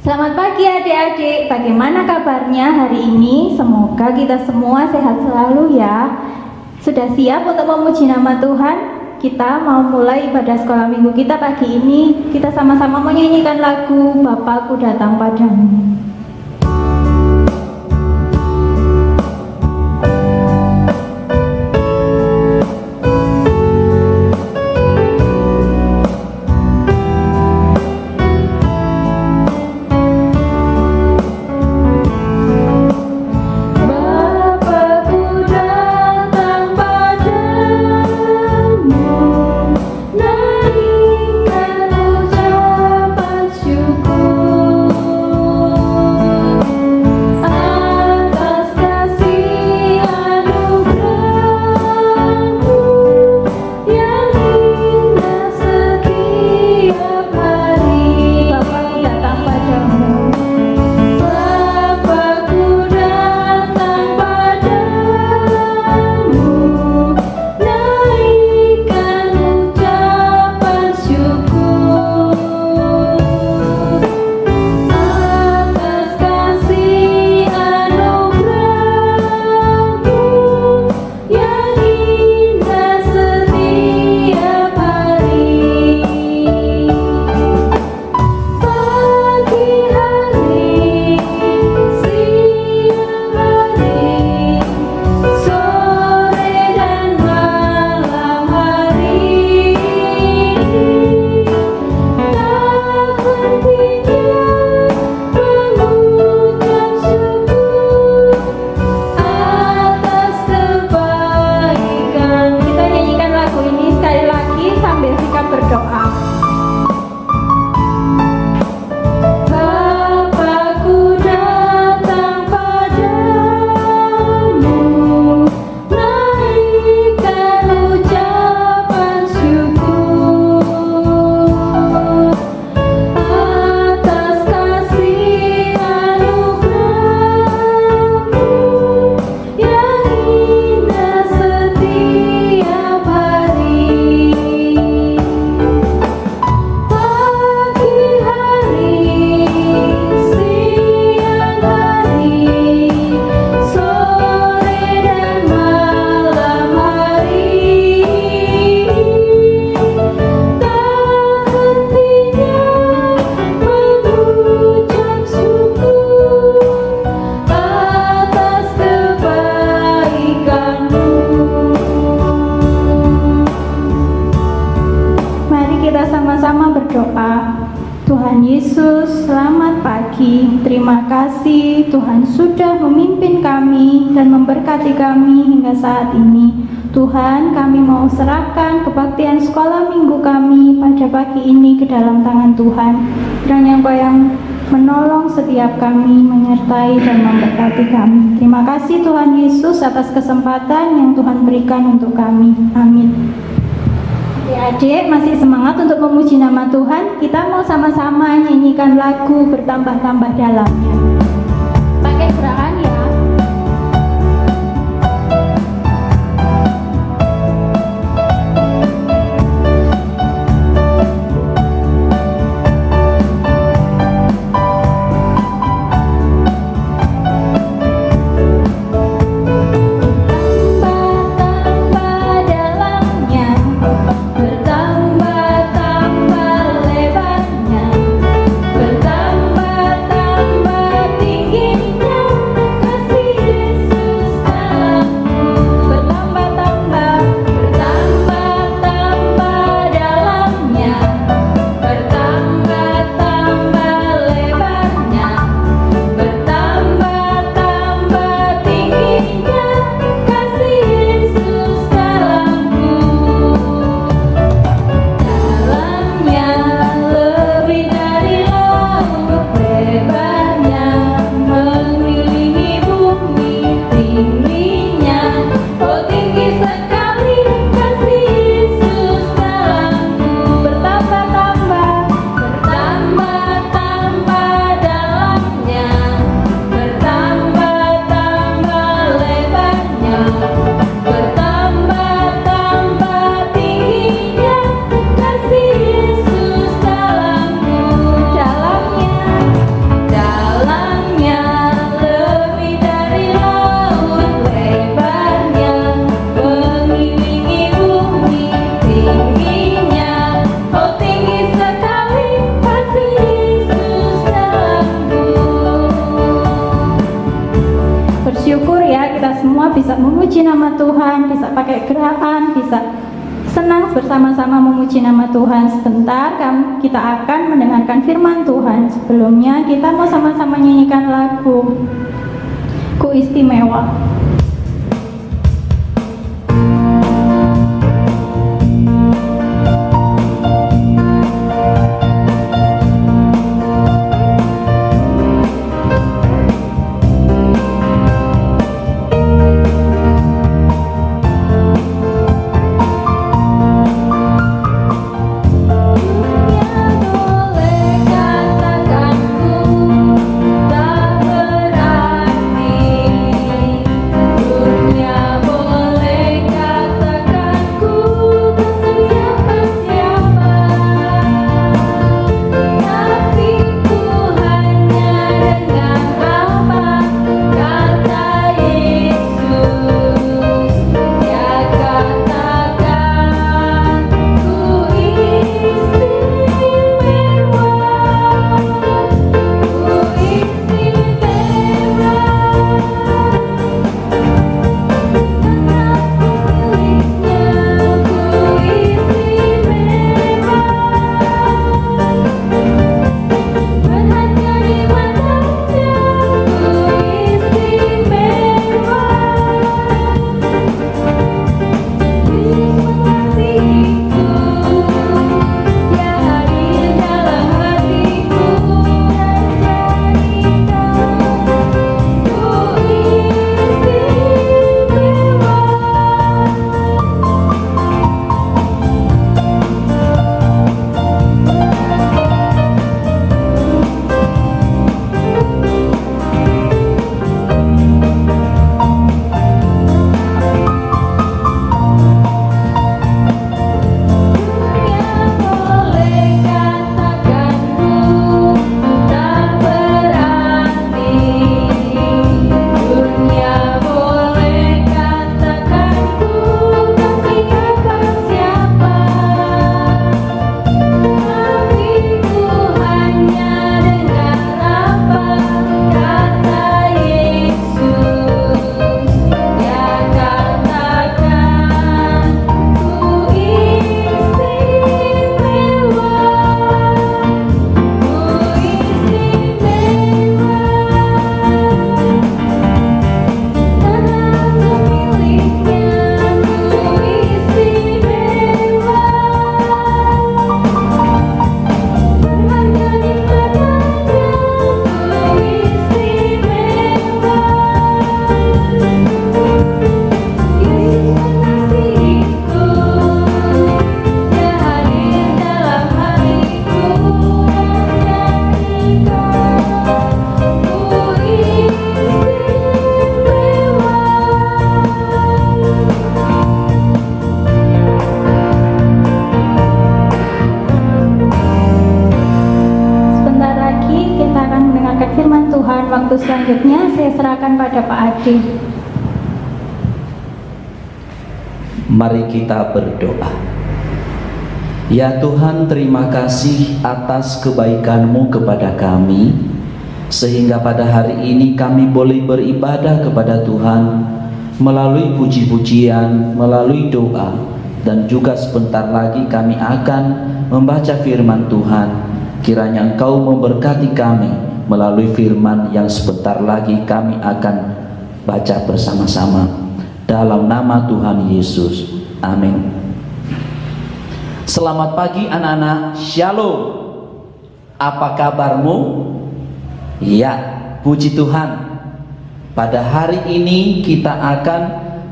Selamat pagi adik-adik, bagaimana kabarnya hari ini? Semoga kita semua sehat selalu ya. Sudah siap untuk memuji nama Tuhan? Kita mau mulai ibadah sekolah minggu kita pagi ini. Kita sama-sama menyanyikan lagu Bapakku Datang Padamu. Tuhan Yesus, selamat pagi. Terima kasih Tuhan sudah memimpin kami dan memberkati kami hingga saat ini. Tuhan, kami mau serahkan kebaktian sekolah minggu kami pada pagi ini ke dalam tangan Tuhan. Kiranya Engkau yang menolong setiap kami, menyertai dan memberkati kami. Terima kasih Tuhan Yesus atas kesempatan yang Tuhan berikan untuk kami. Amin. Adik-adik masih semangat untuk memuji nama Tuhan? Kita mau sama-sama nyanyikan lagu Bertambah-tambah Dalamnya. Pakai gerakan ya. Bertambah-tambah tingginya bisa memuji nama Tuhan, bisa pakai gerakan, bisa senang bersama-sama memuji nama Tuhan. Sebentar kita akan mendengarkan firman Tuhan. Sebelumnya kita mau sama-sama nyanyikan lagu Ku Istimewa. Waktu selanjutnya saya serahkan pada Pak Adi. Mari kita berdoa. Ya Tuhan, terima kasih atas kebaikan-Mu kepada kami, sehingga pada hari ini kami boleh beribadah kepada Tuhan melalui puji-pujian, melalui doa, dan juga sebentar lagi kami akan membaca firman Tuhan. Kiranya Engkau memberkati kami melalui firman yang sebentar lagi kami akan baca bersama-sama. Dalam nama Tuhan Yesus, amin. Selamat pagi anak-anak, shalom. Apa kabarmu? Ya, puji Tuhan. Pada hari ini kita akan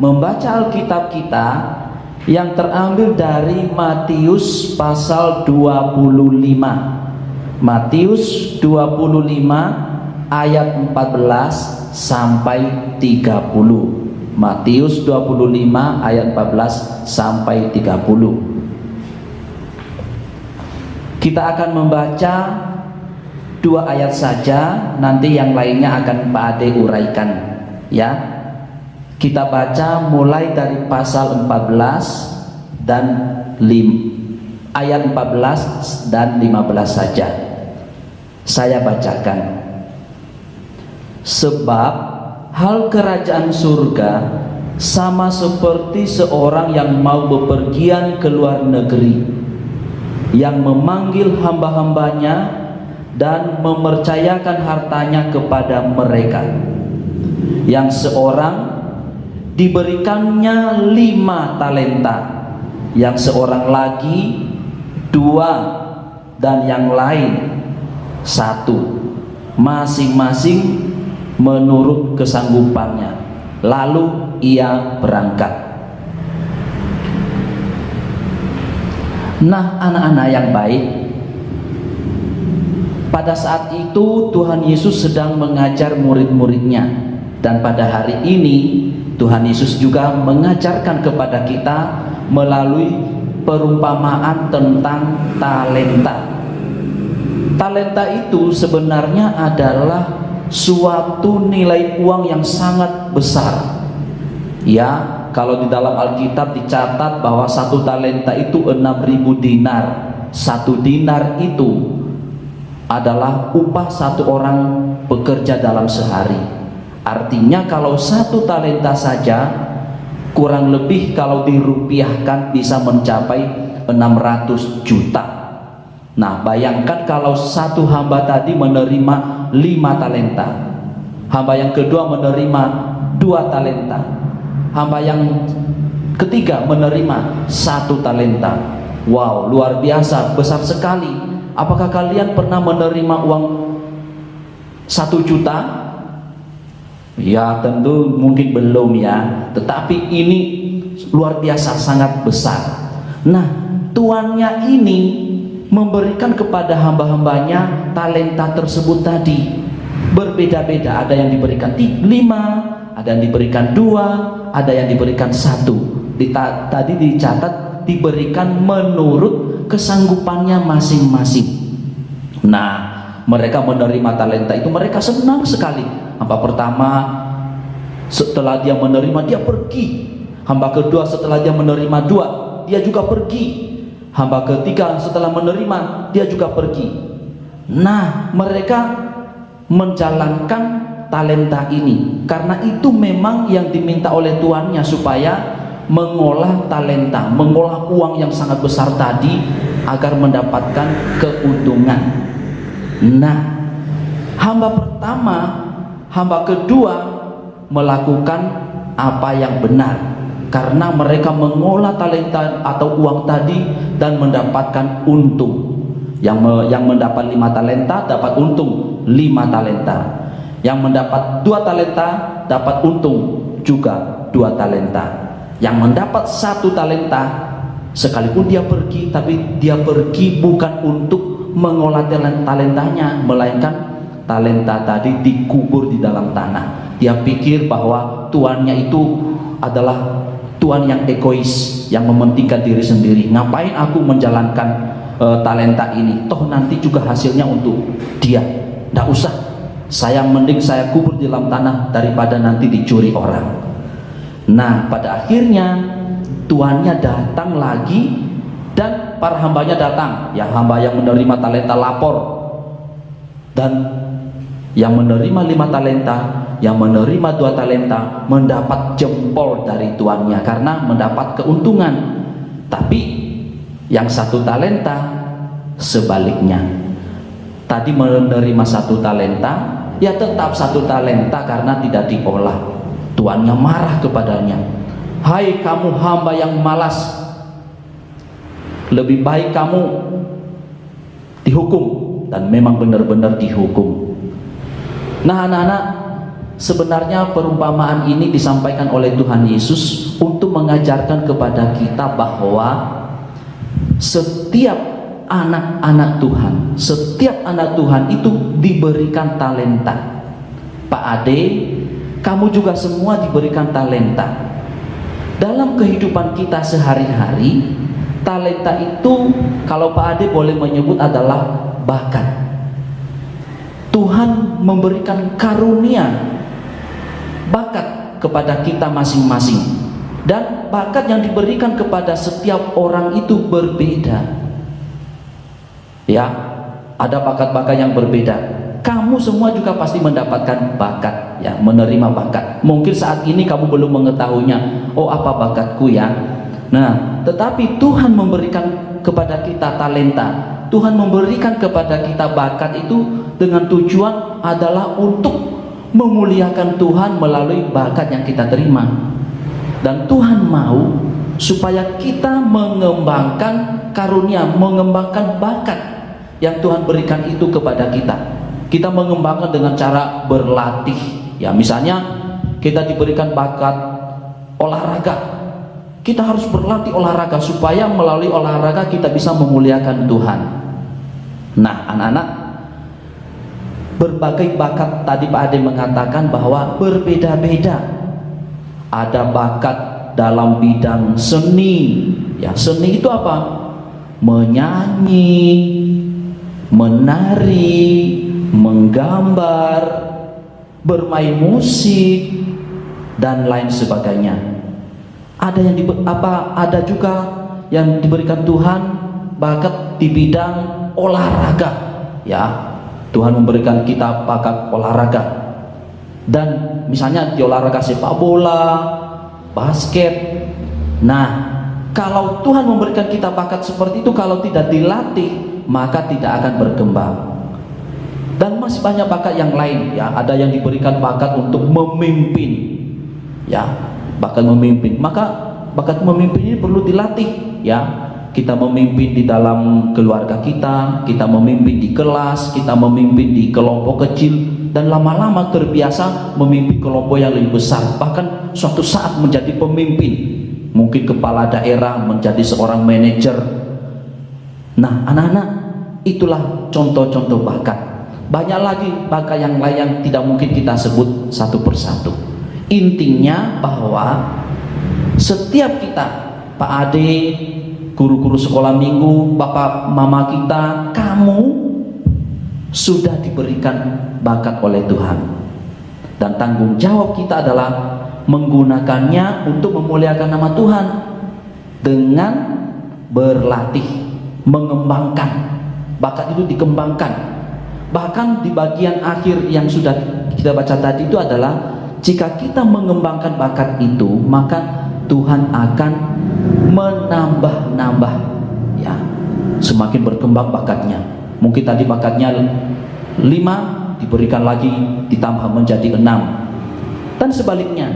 membaca Alkitab kita yang terambil dari Matius pasal 25. Matius 25 ayat 14 sampai 30. Matius 25 ayat 14 sampai 30. Kita akan membaca 2 ayat saja, nanti yang lainnya akan Pak Ade uraikan, ya. Kita baca mulai dari pasal 14 dan ayat 14 dan 15 saja. Saya bacakan. Sebab hal kerajaan surga sama seperti seorang yang mau bepergian ke luar negeri, yang memanggil hamba-hambanya dan mempercayakan hartanya kepada mereka. Yang seorang diberikannya 5 talenta, yang seorang lagi 2, dan yang lain 1, masing-masing menurut kesanggupannya. Lalu ia berangkat. Nah, anak-anak yang baik, pada saat itu Tuhan Yesus sedang mengajar murid-muridnya, dan pada hari ini Tuhan Yesus juga mengajarkan kepada kita melalui perumpamaan tentang talenta. Talenta itu sebenarnya adalah suatu nilai uang yang sangat besar. Ya, kalau di dalam Alkitab dicatat bahwa 1 talenta itu 6.000 dinar. 1 dinar itu adalah upah 1 orang bekerja dalam sehari. Artinya kalau 1 talenta saja kurang lebih kalau dirupiahkan bisa mencapai 600 juta. Nah, bayangkan kalau 1 hamba tadi menerima 5 talenta, hamba yang kedua menerima 2 talenta, hamba yang ketiga menerima 1 talenta. Wow, luar biasa, besar sekali. Apakah kalian pernah menerima uang 1 juta? Ya, tentu mungkin belum ya, tetapi ini luar biasa, sangat besar. Nah, tuannya ini memberikan kepada hamba-hambanya talenta tersebut tadi berbeda-beda. Ada yang diberikan 5, ada yang diberikan 2, ada yang diberikan 1. Tadi dicatat diberikan menurut kesanggupannya masing-masing. Nah, mereka menerima talenta itu, mereka senang sekali. Hamba pertama setelah dia menerima, dia pergi. Hamba kedua setelah dia menerima 2, dia juga pergi. Hamba ketiga setelah menerima, dia juga pergi. Nah, mereka menjalankan talenta ini karena itu memang yang diminta oleh tuannya, supaya mengolah talenta, mengolah uang yang sangat besar tadi agar mendapatkan keuntungan. Nah, hamba pertama, hamba kedua melakukan apa yang benar karena mereka mengolah talenta atau uang tadi dan mendapatkan untung. Yang mendapat 5 talenta dapat untung 5 talenta. Yang mendapat 2 talenta dapat untung juga 2 talenta. Yang mendapat 1 talenta, sekalipun dia pergi, tapi dia pergi bukan untuk mengolah talentanya, melainkan talenta tadi dikubur di dalam tanah. Dia pikir bahwa tuannya itu adalah tuan yang egois, yang mementingkan diri sendiri. Ngapain aku menjalankan talenta ini? Toh nanti juga hasilnya untuk dia. Tidak usah. Mending saya kubur di dalam tanah daripada nanti dicuri orang. Nah, pada akhirnya tuannya datang lagi dan para hambanya datang. Yang hamba yang menerima talenta lapor, dan yang menerima 5 talenta, yang menerima 2 talenta mendapat jempol dari tuannya karena mendapat keuntungan. Tapi yang 1 talenta sebaliknya, tadi menerima 1 talenta, ya tetap 1 talenta karena tidak diolah. Tuannya marah kepadanya. Hai kamu hamba yang malas, lebih baik kamu dihukum. Dan memang benar-benar dihukum. Nah, anak-anak, sebenarnya perumpamaan ini disampaikan oleh Tuhan Yesus untuk mengajarkan kepada kita bahwa setiap anak-anak Tuhan, setiap anak Tuhan itu diberikan talenta. Pak Ade, kamu juga semua diberikan talenta. Dalam kehidupan kita sehari-hari, talenta itu kalau Pak Ade boleh menyebut adalah bakat. Tuhan memberikan karunia bakat kepada kita masing-masing, dan bakat yang diberikan kepada setiap orang itu berbeda. Ya, ada bakat-bakat yang berbeda. Kamu semua juga pasti mendapatkan bakat, ya, menerima bakat. Mungkin saat ini kamu belum mengetahuinya. Oh, apa bakatku ya? Nah, tetapi Tuhan memberikan kepada kita talenta. Tuhan memberikan kepada kita bakat itu dengan tujuan adalah untuk memuliakan Tuhan melalui bakat yang kita terima. Dan Tuhan mau supaya kita mengembangkan karunia, mengembangkan bakat yang Tuhan berikan itu kepada kita. Kita mengembangkan dengan cara berlatih. Ya, misalnya kita diberikan bakat olahraga. Kita harus berlatih olahraga supaya melalui olahraga kita bisa memuliakan Tuhan. Nah, anak-anak, berbagai bakat tadi Pak Ade mengatakan bahwa berbeda-beda. Ada bakat dalam bidang seni. Ya, seni itu apa? Menyanyi, menari, menggambar, bermain musik, dan lain sebagainya. Ada yang ada juga yang diberikan Tuhan bakat di bidang olahraga. Ya, Tuhan memberikan kita bakat olahraga. Dan misalnya di olahraga sepak bola, basket. Nah, kalau Tuhan memberikan kita bakat seperti itu, kalau tidak dilatih, maka tidak akan berkembang. Dan masih banyak bakat yang lain, ya. Ada yang diberikan bakat untuk memimpin, ya, bakat memimpin. Maka bakat memimpin ini perlu dilatih, ya. Kita memimpin di dalam keluarga kita memimpin di kelas, kita memimpin di kelompok kecil, dan lama-lama terbiasa memimpin kelompok yang lebih besar. Bahkan suatu saat menjadi pemimpin, mungkin kepala daerah, menjadi seorang manajer. Nah, anak-anak, itulah contoh-contoh bakat. Banyak lagi bakat yang lain yang tidak mungkin kita sebut satu persatu. Intinya bahwa setiap kita, Pak Ade, guru-guru sekolah minggu, bapak mama kita, kamu sudah diberikan bakat oleh Tuhan. Dan tanggung jawab kita adalah menggunakannya untuk memuliakan nama Tuhan dengan berlatih, mengembangkan. Bakat itu dikembangkan. Bahkan di bagian akhir yang sudah kita baca tadi itu adalah jika kita mengembangkan bakat itu, maka Tuhan akan menambah-nambah, ya, semakin berkembang bakatnya. Mungkin tadi bakatnya 5, diberikan lagi, ditambah menjadi 6. Dan sebaliknya,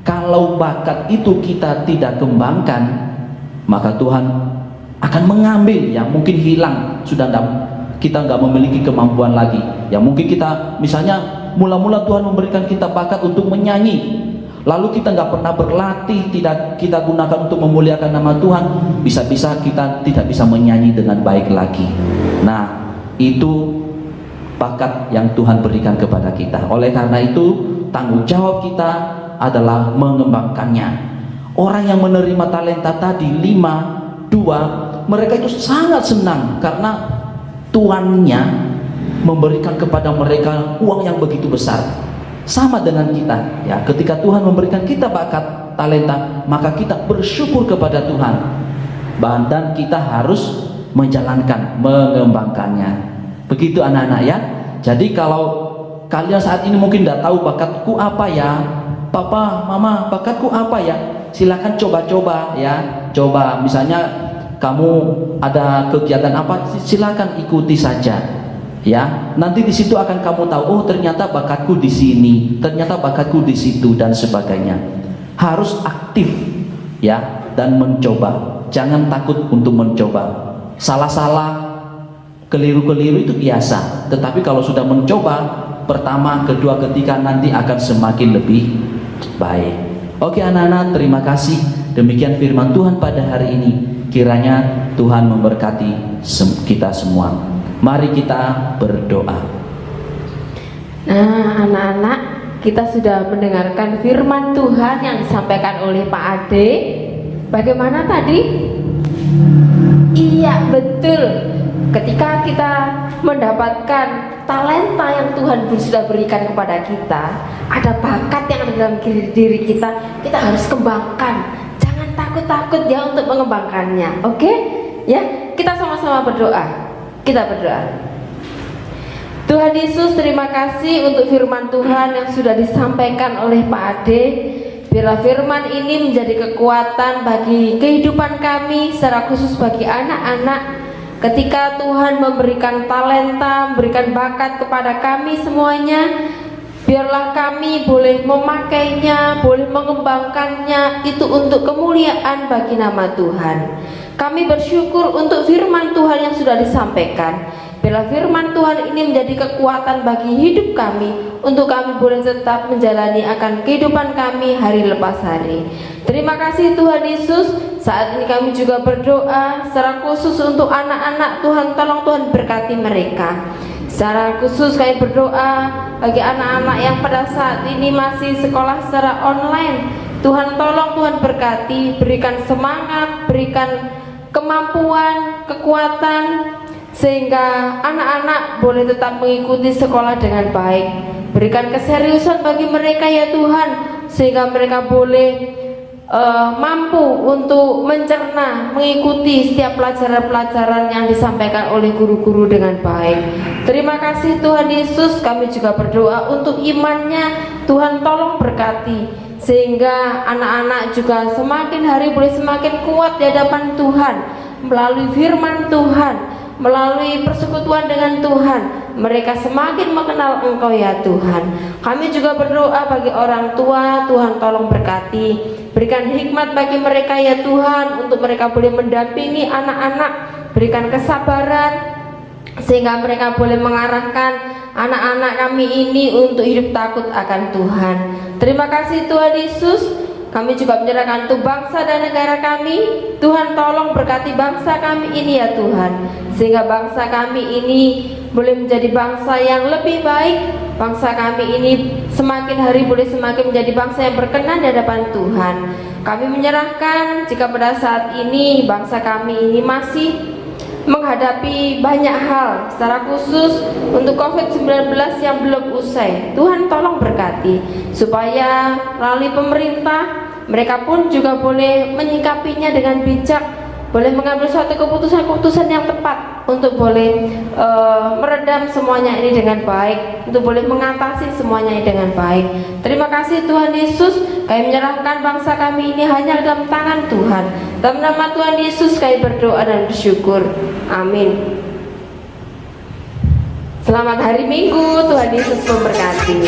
kalau bakat itu kita tidak kembangkan, maka Tuhan akan mengambil, ya, mungkin hilang, sudah kita nggak memiliki kemampuan lagi. Ya, mungkin kita misalnya mula-mula Tuhan memberikan kita bakat untuk menyanyi, lalu kita nggak pernah berlatih, tidak kita gunakan untuk memuliakan nama Tuhan, bisa-bisa kita tidak bisa menyanyi dengan baik lagi. Nah, itu bakat yang Tuhan berikan kepada kita. Oleh karena itu, tanggung jawab kita adalah mengembangkannya. Orang yang menerima talenta tadi 5, 2, mereka itu sangat senang karena tuannya memberikan kepada mereka uang yang begitu besar. Sama dengan kita, ya, ketika Tuhan memberikan kita bakat talenta, maka kita bersyukur kepada Tuhan, dan kita harus menjalankan, mengembangkannya. Begitu anak-anak, ya. Jadi kalau kalian saat ini mungkin tidak tahu bakatku apa ya, papa, mama, bakatku apa ya, silakan coba-coba, ya. Coba misalnya kamu ada kegiatan apa, silakan ikuti saja, ya. Nanti di situ akan kamu tahu, oh ternyata bakatku di sini, ternyata bakatku di situ, dan sebagainya. Harus aktif, ya, dan mencoba. Jangan takut untuk mencoba. Salah-salah, keliru-keliru itu biasa. Tetapi kalau sudah mencoba, pertama, kedua, ketiga, nanti akan semakin lebih baik. Oke anak-anak, terima kasih. Demikian firman Tuhan pada hari ini. Kiranya Tuhan memberkati kita semua. Mari kita berdoa. Nah, anak-anak, kita sudah mendengarkan firman Tuhan yang disampaikan oleh Pak Ade. Bagaimana tadi? Iya, betul. Ketika kita mendapatkan talenta yang Tuhan sudah berikan kepada kita, ada bakat yang ada dalam diri kita, kita harus kembangkan. Jangan takut-takut ya untuk mengembangkannya. Oke? Ya, kita sama-sama berdoa. Kita berdoa. Tuhan Yesus, terima kasih untuk firman Tuhan yang sudah disampaikan oleh Pak Ade. Biarlah firman ini menjadi kekuatan bagi kehidupan kami, secara khusus bagi anak-anak. Ketika Tuhan memberikan talenta, memberikan bakat kepada kami semuanya, biarlah kami boleh memakainya, boleh mengembangkannya, itu untuk kemuliaan bagi nama Tuhan. Kami bersyukur untuk firman Tuhan yang sudah disampaikan. Biarlah firman Tuhan ini menjadi kekuatan bagi hidup kami, untuk kami boleh tetap menjalani akan kehidupan kami hari lepas hari. Terima kasih Tuhan Yesus. Saat ini kami juga berdoa secara khusus untuk anak-anak. Tuhan, tolong Tuhan berkati mereka. Secara khusus kami berdoa bagi anak-anak yang pada saat ini masih sekolah secara online. Tuhan, tolong Tuhan berkati, berikan semangat, berikan kemampuan, kekuatan, sehingga anak-anak boleh tetap mengikuti sekolah dengan baik. Berikan keseriusan bagi mereka ya Tuhan, sehingga mereka boleh mampu untuk mencerna, mengikuti setiap pelajaran-pelajaran yang disampaikan oleh guru-guru dengan baik. Terima kasih Tuhan Yesus. Kami juga berdoa untuk imannya. Tuhan, tolong berkati, sehingga anak-anak juga semakin hari boleh semakin kuat di hadapan Tuhan, melalui firman Tuhan, melalui persekutuan dengan Tuhan. Mereka semakin mengenal Engkau ya Tuhan. Kami juga berdoa bagi orang tua. Tuhan, tolong berkati, berikan hikmat bagi mereka ya Tuhan, untuk mereka boleh mendampingi anak-anak. Berikan kesabaran, sehingga mereka boleh mengarahkan anak-anak kami ini untuk hidup takut akan Tuhan. Terima kasih Tuhan Yesus. Kami juga menyerahkan untuk bangsa dan negara kami. Tuhan, tolong berkati bangsa kami ini ya Tuhan, sehingga bangsa kami ini boleh menjadi bangsa yang lebih baik. Bangsa kami ini semakin hari boleh semakin menjadi bangsa yang berkenan di hadapan Tuhan. Kami menyerahkan jika pada saat ini bangsa kami ini masih menghadapi banyak hal, secara khusus untuk COVID-19 yang belum usai. Tuhan, tolong berkati, supaya melalui pemerintah mereka pun juga boleh menyikapinya dengan bijak, boleh mengambil suatu keputusan-keputusan yang tepat, untuk boleh meredam semuanya ini dengan baik, untuk boleh mengatasi semuanya ini dengan baik. Terima kasih Tuhan Yesus. Kami menyerahkan bangsa kami ini hanya dalam tangan Tuhan. Dalam nama Tuhan Yesus kami berdoa dan bersyukur. Amin. Selamat hari Minggu. Tuhan Yesus memberkati.